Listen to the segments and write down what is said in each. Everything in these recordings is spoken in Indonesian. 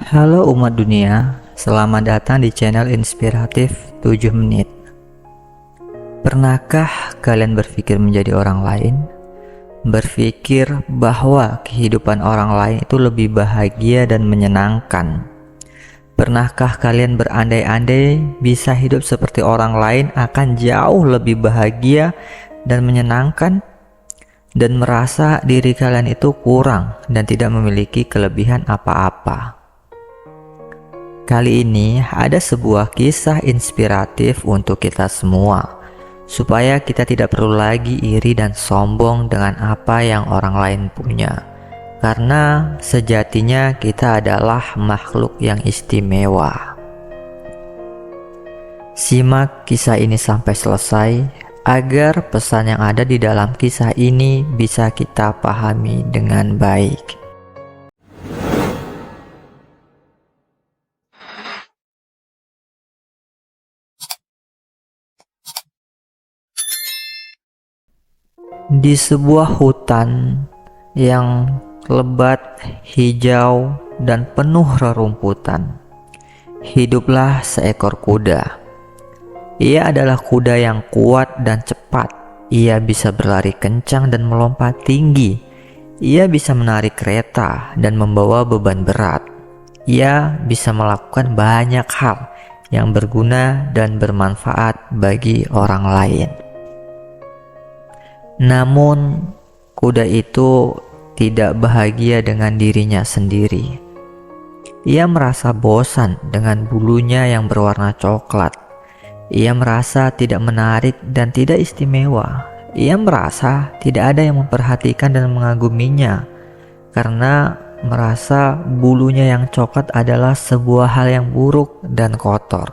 Halo umat dunia, selamat datang di channel inspiratif 7 menit. Pernahkah kalian berpikir menjadi orang lain? Berpikir bahwa kehidupan orang lain itu lebih bahagia dan menyenangkan? Pernahkah kalian berandai-andai bisa hidup seperti orang lain akan jauh lebih bahagia dan menyenangkan? Dan merasa diri kalian itu kurang dan tidak memiliki kelebihan apa-apa? Kali ini ada sebuah kisah inspiratif untuk kita semua, supaya kita tidak perlu lagi iri dan sombong dengan apa yang orang lain punya. Karena sejatinya kita adalah makhluk yang istimewa. Simak kisah ini sampai selesai, agar pesan yang ada di dalam kisah ini bisa kita pahami dengan baik. Di sebuah hutan yang lebat, hijau, dan penuh rerumputan, hiduplah seekor kuda. Ia adalah kuda yang kuat dan cepat. Ia bisa berlari kencang dan melompat tinggi. Ia bisa menarik kereta dan membawa beban berat. Ia bisa melakukan banyak hal yang berguna dan bermanfaat bagi orang lain. Namun, kuda itu tidak bahagia dengan dirinya sendiri. Ia merasa bosan dengan bulunya yang berwarna coklat. Ia merasa tidak menarik dan tidak istimewa. Ia merasa tidak ada yang memperhatikan dan mengaguminya, karena merasa bulunya yang coklat adalah sebuah hal yang buruk dan kotor.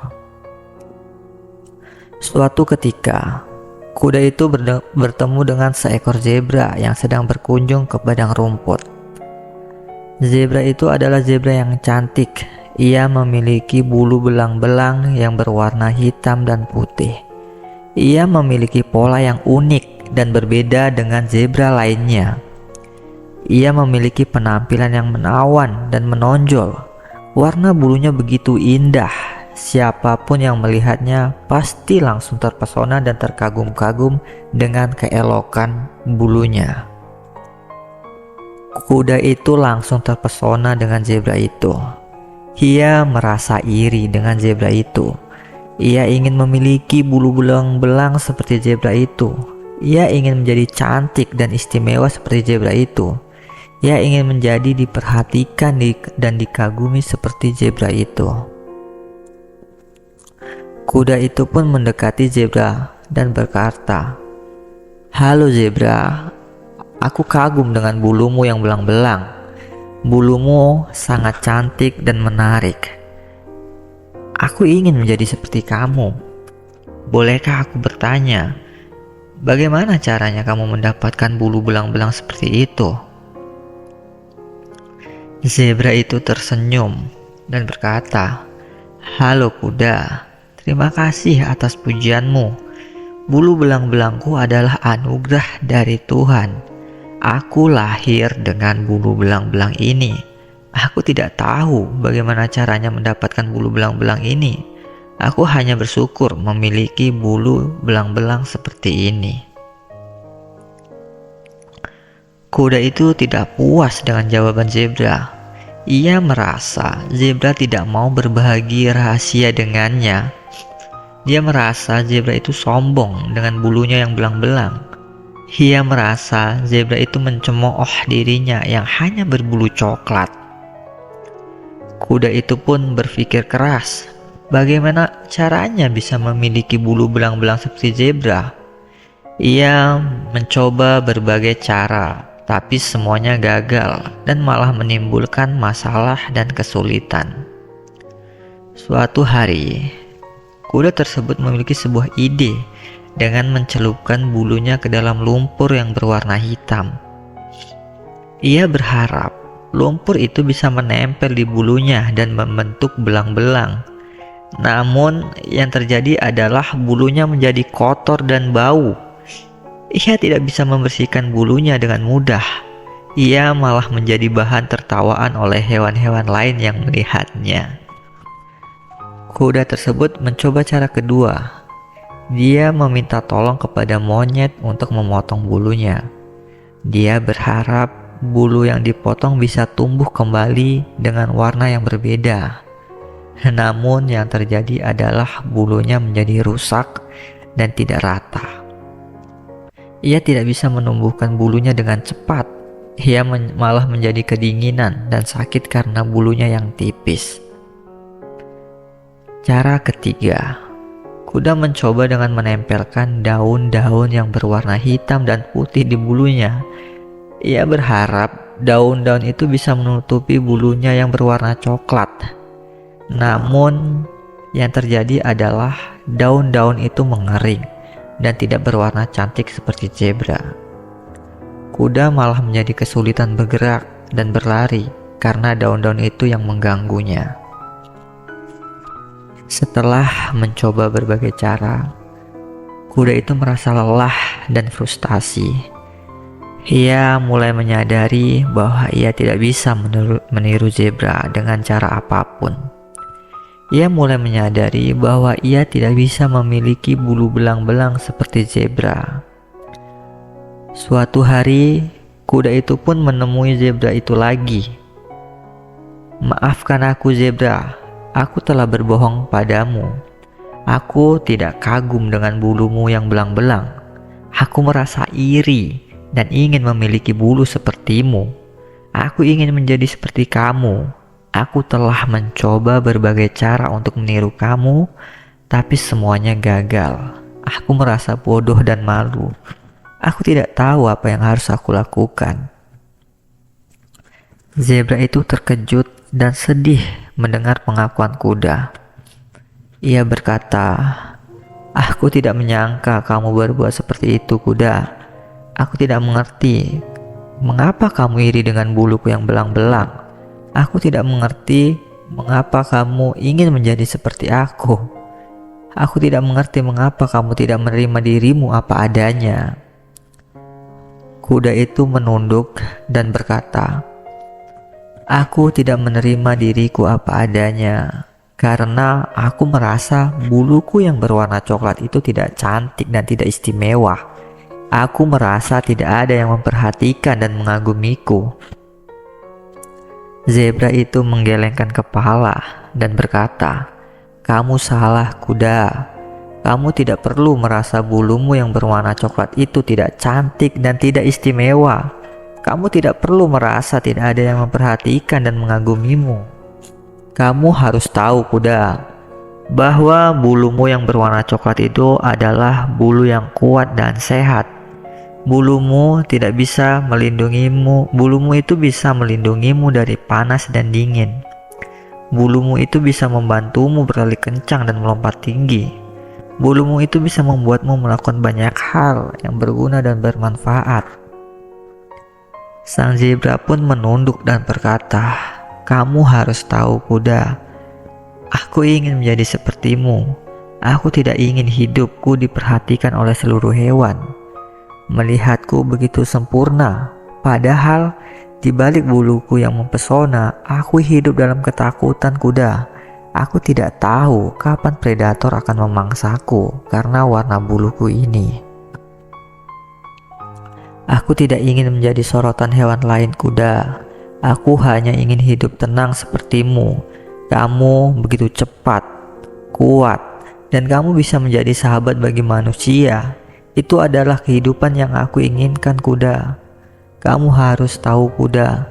Suatu ketika, kuda itu bertemu dengan seekor zebra yang sedang berkunjung ke padang rumput. Zebra itu adalah zebra yang cantik. Ia memiliki bulu belang-belang yang berwarna hitam dan putih. Ia memiliki pola yang unik dan berbeda dengan zebra lainnya. Ia memiliki penampilan yang menawan dan menonjol. Warna bulunya begitu indah. Siapapun yang melihatnya pasti langsung terpesona dan terkagum-kagum dengan keelokan bulunya. Kuda itu langsung terpesona dengan zebra itu. Ia merasa iri dengan zebra itu. Ia ingin memiliki bulu belang-belang seperti zebra itu. Ia ingin menjadi cantik dan istimewa seperti zebra itu. Ia ingin menjadi diperhatikan dan dikagumi seperti zebra itu. Kuda itu pun mendekati zebra dan berkata, "Halo zebra, aku kagum dengan bulumu yang belang-belang. Bulumu sangat cantik dan menarik. Aku ingin menjadi seperti kamu. Bolehkah aku bertanya, bagaimana caranya kamu mendapatkan bulu belang-belang seperti itu?" Zebra itu tersenyum dan berkata, "Halo kuda, terima kasih atas pujianmu. Bulu belang-belangku adalah anugerah dari Tuhan. Aku lahir dengan bulu belang-belang ini. Aku tidak tahu bagaimana caranya mendapatkan bulu belang-belang ini. Aku hanya bersyukur memiliki bulu belang-belang seperti ini." Kuda itu tidak puas dengan jawaban zebra. Ia merasa zebra tidak mau berbagi rahasia dengannya. Dia merasa zebra itu sombong dengan bulunya yang belang-belang. Ia merasa zebra itu mencemooh dirinya yang hanya berbulu coklat. Kuda itu pun berpikir keras, bagaimana caranya bisa memiliki bulu belang-belang seperti zebra. Ia mencoba berbagai cara, tapi semuanya gagal dan malah menimbulkan masalah dan kesulitan. Suatu hari, kuda tersebut memiliki sebuah ide dengan mencelupkan bulunya ke dalam lumpur yang berwarna hitam. Ia berharap lumpur itu bisa menempel di bulunya dan membentuk belang-belang. Namun yang terjadi adalah bulunya menjadi kotor dan bau. Ia tidak bisa membersihkan bulunya dengan mudah. Ia malah menjadi bahan tertawaan oleh hewan-hewan lain yang melihatnya. Kuda tersebut mencoba cara kedua. Dia meminta tolong kepada monyet untuk memotong bulunya. Dia berharap bulu yang dipotong bisa tumbuh kembali dengan warna yang berbeda. Namun yang terjadi adalah bulunya menjadi rusak dan tidak rata. Ia tidak bisa menumbuhkan bulunya dengan cepat. Ia malah menjadi kedinginan dan sakit karena bulunya yang tipis. Cara ketiga, kuda mencoba dengan menempelkan daun-daun yang berwarna hitam dan putih di bulunya. Ia berharap daun-daun itu bisa menutupi bulunya yang berwarna coklat. Namun, yang terjadi adalah daun-daun itu mengering dan tidak berwarna cantik seperti zebra. Kuda malah menjadi kesulitan bergerak dan berlari karena daun-daun itu yang mengganggunya. Setelah mencoba berbagai cara, kuda itu merasa lelah dan frustasi. Ia mulai menyadari bahwa ia tidak bisa meniru zebra dengan cara apapun. Ia mulai menyadari bahwa ia tidak bisa memiliki bulu belang-belang seperti zebra. Suatu hari, kuda itu pun menemui zebra itu lagi. "Maafkan aku, zebra. Aku telah berbohong padamu. Aku tidak kagum dengan bulumu yang belang-belang. Aku merasa iri dan ingin memiliki bulu sepertimu. Aku ingin menjadi seperti kamu. Aku telah mencoba berbagai cara untuk meniru kamu, tapi semuanya gagal. Aku merasa bodoh dan malu. Aku tidak tahu apa yang harus aku lakukan." Zebra itu terkejut dan sedih mendengar pengakuan kuda. Ia berkata, "Aku tidak menyangka kamu berbuat seperti itu, kuda. Aku tidak mengerti mengapa kamu iri dengan buluku yang belang-belang. Aku tidak mengerti mengapa kamu ingin menjadi seperti aku. Aku tidak mengerti mengapa kamu tidak menerima dirimu apa adanya." Kuda itu menunduk dan berkata, "Aku tidak menerima diriku apa adanya karena aku merasa buluku yang berwarna coklat itu tidak cantik dan tidak istimewa. Aku merasa tidak ada yang memperhatikan dan mengagumiku." Zebra itu menggelengkan kepala dan berkata, "Kamu salah, kuda. Kamu tidak perlu merasa bulumu yang berwarna coklat itu tidak cantik dan tidak istimewa. Kamu tidak perlu merasa tidak ada yang memperhatikan dan mengagumimu. Kamu harus tahu, kuda, bahwa bulumu yang berwarna coklat itu adalah bulu yang kuat dan sehat. Bulumu itu bisa melindungimu dari panas dan dingin. Bulumu itu bisa membantumu berlari kencang dan melompat tinggi. Bulumu itu bisa membuatmu melakukan banyak hal yang berguna dan bermanfaat." Sang zebra pun menunduk dan berkata, "Kamu harus tahu, kuda. Aku ingin menjadi sepertimu. Aku tidak ingin hidupku diperhatikan oleh seluruh hewan. Melihatku begitu sempurna, padahal di balik buluku yang mempesona, aku hidup dalam ketakutan, kuda. Aku tidak tahu kapan predator akan memangsaku karena warna buluku ini. Aku tidak ingin menjadi sorotan hewan lain, kuda. Aku hanya ingin hidup tenang sepertimu. Kamu begitu cepat, kuat, dan kamu bisa menjadi sahabat bagi manusia. Itu adalah kehidupan yang aku inginkan, kuda. Kamu harus tahu, kuda,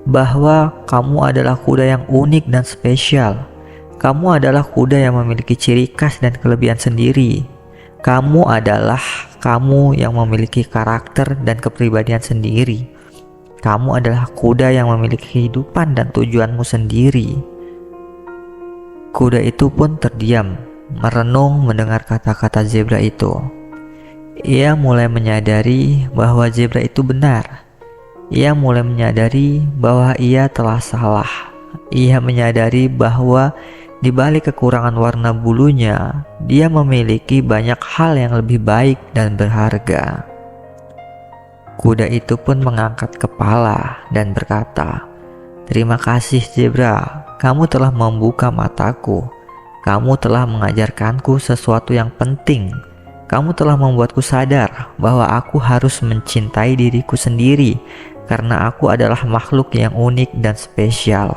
bahwa kamu adalah kuda yang unik dan spesial. Kamu adalah kuda yang memiliki ciri khas dan kelebihan sendiri. Kamu adalah kamu yang memiliki karakter dan kepribadian sendiri. Kamu adalah kuda yang memiliki kehidupan dan tujuanmu sendiri." Kuda itu pun terdiam, merenung mendengar kata-kata zebra itu. Ia mulai menyadari bahwa zebra itu benar. Ia mulai menyadari bahwa ia telah salah. Ia menyadari bahwa di balik kekurangan warna bulunya, dia memiliki banyak hal yang lebih baik dan berharga. Kuda itu pun mengangkat kepala dan berkata, "Terima kasih zebra, kamu telah membuka mataku. Kamu telah mengajarkanku sesuatu yang penting. Kamu telah membuatku sadar bahwa aku harus mencintai diriku sendiri karena aku adalah makhluk yang unik dan spesial."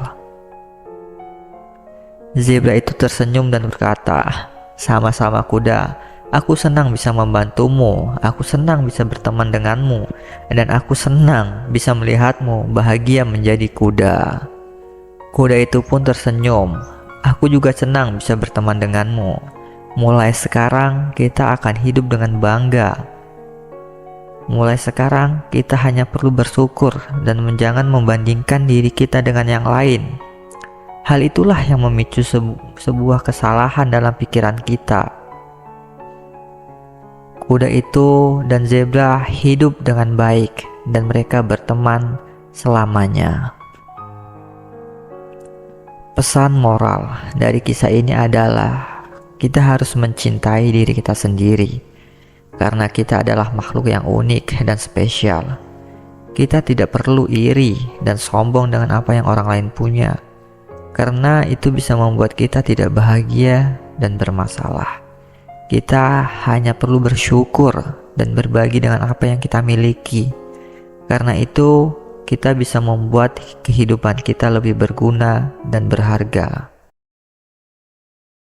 Zebra itu tersenyum dan berkata, "Sama-sama kuda. Aku senang bisa membantumu, aku senang bisa berteman denganmu, dan aku senang bisa melihatmu bahagia menjadi kuda." Kuda itu pun tersenyum, "Aku juga senang bisa berteman denganmu. Mulai sekarang kita akan hidup dengan bangga. Mulai sekarang kita hanya perlu bersyukur dan jangan membandingkan diri kita dengan yang lain. Hal itulah yang memicu sebuah kesalahan dalam pikiran kita." Kuda itu dan zebra hidup dengan baik dan mereka berteman selamanya. Pesan moral dari kisah ini adalah kita harus mencintai diri kita sendiri karena kita adalah makhluk yang unik dan spesial. Kita tidak perlu iri dan sombong dengan apa yang orang lain punya karena itu bisa membuat kita tidak bahagia dan bermasalah. Kita hanya perlu bersyukur dan berbagi dengan apa yang kita miliki. Karena itu, kita bisa membuat kehidupan kita lebih berguna dan berharga.